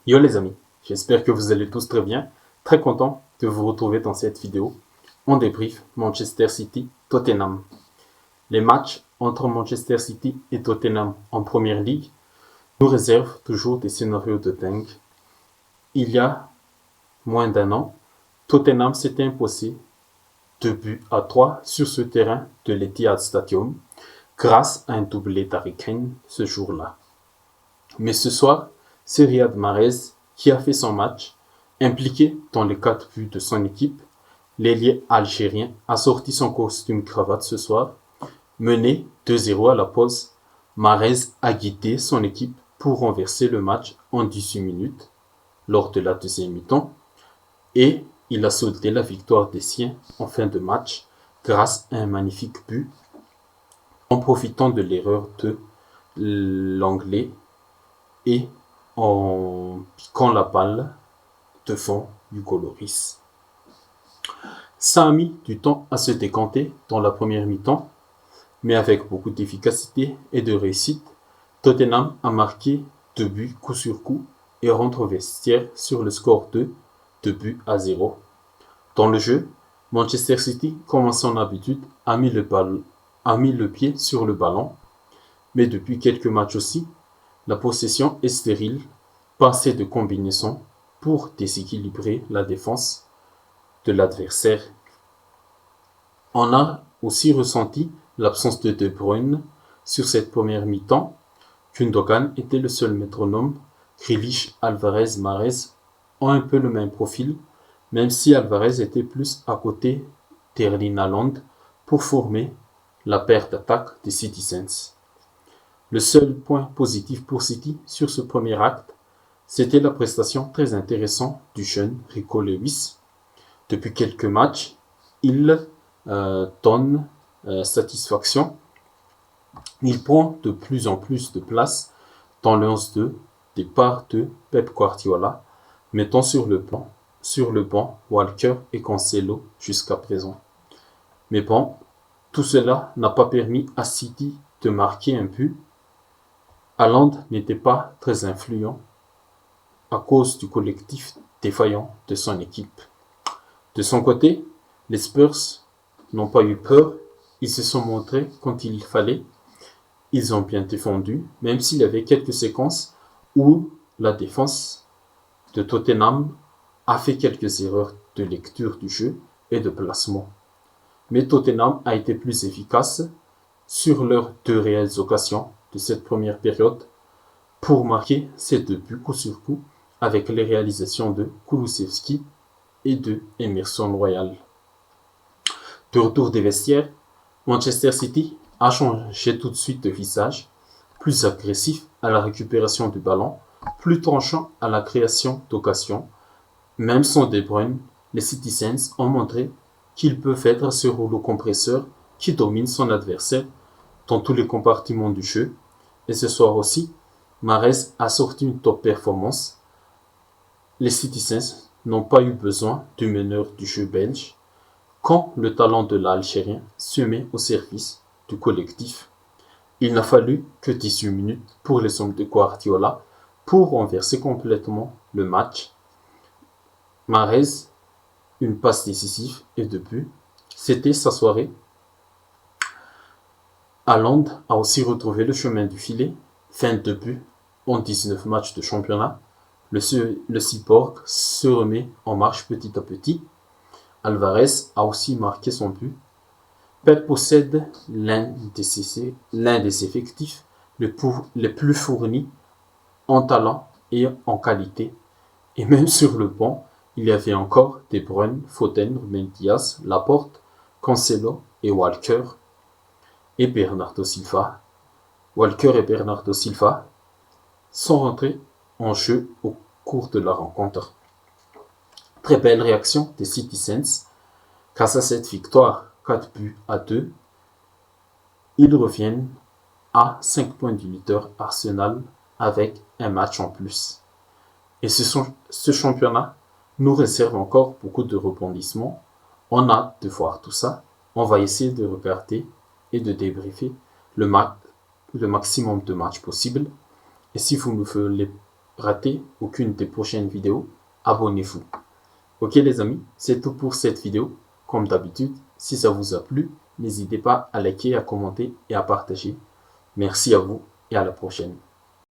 Yo les amis, j'espère que vous allez tous très bien. Très content de vous retrouver dans cette vidéo. On débrief Manchester City-Tottenham. Les matchs entre Manchester City et Tottenham en Première Ligue nous réservent toujours des scénarios de dingue. Il y a moins d'un an, Tottenham s'était imposé 2-3 sur ce terrain de l'Etihad Stadium grâce à un doublé d'Harry Kane ce jour-là. Mais ce soir, c'est Riyad Mahrez qui a fait son match. Impliqué dans les 4 buts de son équipe, l'ailier algérien a sorti son costume cravate ce soir. Mené 2-0 à la pause, Mahrez a guidé son équipe pour renverser le match en 18 minutes lors de la deuxième mi-temps et il a soldé la victoire des siens en fin de match grâce à un magnifique but en profitant de l'erreur de l'anglais et en piquant la balle devant Hugo Lloris. Ça a mis du temps à se décanter dans la première mi-temps, mais avec beaucoup d'efficacité et de réussite, Tottenham a marqué 2 buts coup sur coup et rentre au vestiaire sur le score de 2-0. Dans le jeu, Manchester City, comme à son habitude, a mis le pied sur le ballon, mais depuis quelques matchs aussi, la possession est stérile, pas assez de combinaisons pour déséquilibrer la défense de l'adversaire. On a aussi ressenti l'absence de De Bruyne sur cette première mi-temps. Gundogan était le seul métronome. Grealish, Alvarez, Mahrez ont un peu le même profil, même si Alvarez était plus à côté d'Erling Haaland pour former la paire d'attaque des Citizens. Le seul point positif pour City sur ce premier acte, c'était la prestation très intéressante du jeune Rico Lewis. Depuis quelques matchs, il donne satisfaction. Il prend de plus en plus de place dans le 11 de départ de Pep Guardiola, mettant sur le banc Walker et Cancelo jusqu'à présent. Mais bon, tout cela n'a pas permis à City de marquer un but. Haaland n'était pas très influent à cause du collectif défaillant de son équipe. De son côté, les Spurs n'ont pas eu peur, ils se sont montrés quand il fallait, ils ont bien défendu, même s'il y avait quelques séquences où la défense de Tottenham a fait quelques erreurs de lecture du jeu et de placement. Mais Tottenham a été plus efficace sur leurs 2 réelles occasions de cette première période pour marquer ces 2 buts coup sur coup avec les réalisations de Kulusevski et de Emerson Royal. De retour des vestiaires, Manchester City a changé tout de suite de visage, plus agressif à la récupération du ballon, plus tranchant à la création d'occasions. Même sans De Bruyne, les Citizens ont montré qu'ils peuvent être ce rouleau compresseur qui domine son adversaire dans tous les compartiments du jeu. Et ce soir aussi, Mahrez a sorti une top performance. Les Citizens n'ont pas eu besoin du meneur du jeu belge quand le talent de l'Algérien se met au service du collectif. Il n'a fallu que 18 minutes pour les hommes de Guardiola pour renverser complètement le match. Mahrez, une passe décisive et 2 buts, c'était sa soirée. Haaland a aussi retrouvé le chemin du filet, 22 buts en 19 matchs de championnat. Le cyborg se remet en marche petit à petit. Alvarez a aussi marqué son but. Pep possède l'un des effectifs les plus fournis en talent et en qualité. Et même sur le banc, il y avait encore De Bruyne, Foden, Ruben Dias, Laporte, Cancelo et Walker et Bernardo Silva. Walker et Bernardo Silva sont rentrés en jeu au cours de la rencontre. Très belle réaction des Citizens. Grâce à cette victoire 4-2, ils reviennent à 5 points du leader Arsenal avec un match en plus. Et ce championnat nous réserve encore beaucoup de rebondissements. On a hâte de voir tout ça. On va essayer de regarder et de débriefer le maximum de matchs possible. Et si vous ne voulez rater aucune des prochaines vidéos, abonnez-vous. Ok les amis, c'est tout pour cette vidéo. Comme d'habitude, si ça vous a plu, n'hésitez pas à liker, à commenter et à partager. Merci à vous et à la prochaine.